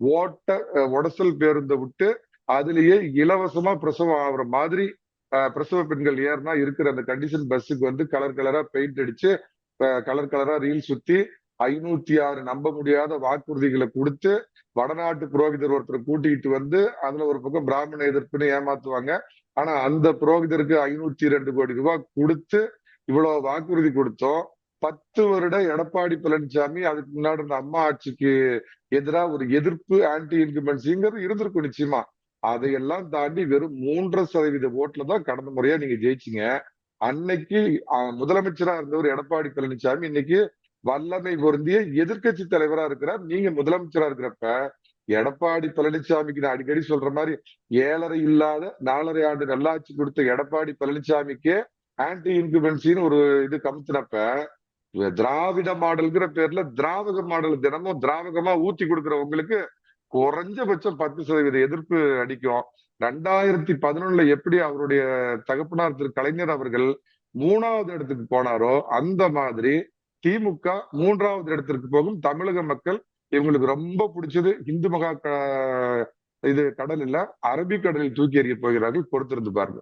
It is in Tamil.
ஓட்ட உடசல் பேருந்தை விட்டு அதுலயே இலவசமா பிரசவம் ஆகுற மாதிரி பிரசவ பெண்கள் ஏறினா இருக்கிற அந்த கண்டிஷன் பஸ்ஸுக்கு வந்து கலர் கலரா பெயிண்ட் அடிச்சு கலர் கலரா ரீல் சுத்தி 506 நம்ப முடியாத வாக்குறுதிகளை கொடுத்து வடநாட்டு புரோகிதர் ஒருத்தர் கூட்டிகிட்டு வந்து அதுல ஒரு பக்கம் பிராமண எதிர்ப்புன்னு ஏமாத்துவாங்க. ஆனா அந்த புரோகிதருக்கு 502 கோடி ரூபாய் கொடுத்து இவ்வளவு வாக்குறுதி கொடுத்தோம். 10 வருட எடப்பாடி பழனிசாமி அதுக்கு முன்னாடி இந்த அம்மா ஆட்சிக்கு எதிராக ஒரு எதிர்ப்பு ஆன்டி இன்குமென்சிங்கிறது இருந்திருக்கும் நிச்சயமா. அதையெல்லாம் தாண்டி வெறும் 3.5% ஓட்டுல தான் கடந்த முறையா நீங்க ஜெயிச்சீங்க. அன்னைக்கு முதலமைச்சரா இருந்தவர் எடப்பாடி பழனிசாமி இன்னைக்கு வல்லமை பொருந்திய எதிர்க்கட்சி தலைவரா இருக்கிறார். நீங்க முதலமைச்சரா இருக்கிறப்ப எடப்பாடி பழனிசாமிக்கு நான் அடிக்கடி சொல்ற மாதிரி 7.5 இல்லாத 4.5 ஆண்டு நல்லாட்சி கொடுத்த எடப்பாடி பழனிசாமிக்கே ஆன்டி இன்குமென்சின்னு ஒரு இது கமுத்துனப்ப திராவிட மாடல்ங்கிற பேர்ல திராவக மாடல் தினமும் திராவகமா ஊத்தி கொடுக்கிறவங்களுக்கு குறைஞ்சபட்சம் 10% எதிர்ப்பு அடிக்கும். 2011 எப்படி அவருடைய தகப்பனார் திரு கலைஞர் அவர்கள் 3வது இடத்துக்கு போனாரோ அந்த மாதிரி திமுக 3வது இடத்திற்கு போகும். தமிழக மக்கள் இவங்களுக்கு ரொம்ப பிடிச்சது இந்து மகா இது கடல் இல்ல அரபிக்கடலில் தூக்கி எறிய போகிறார்கள். பொறுத்திருந்து பாருங்க.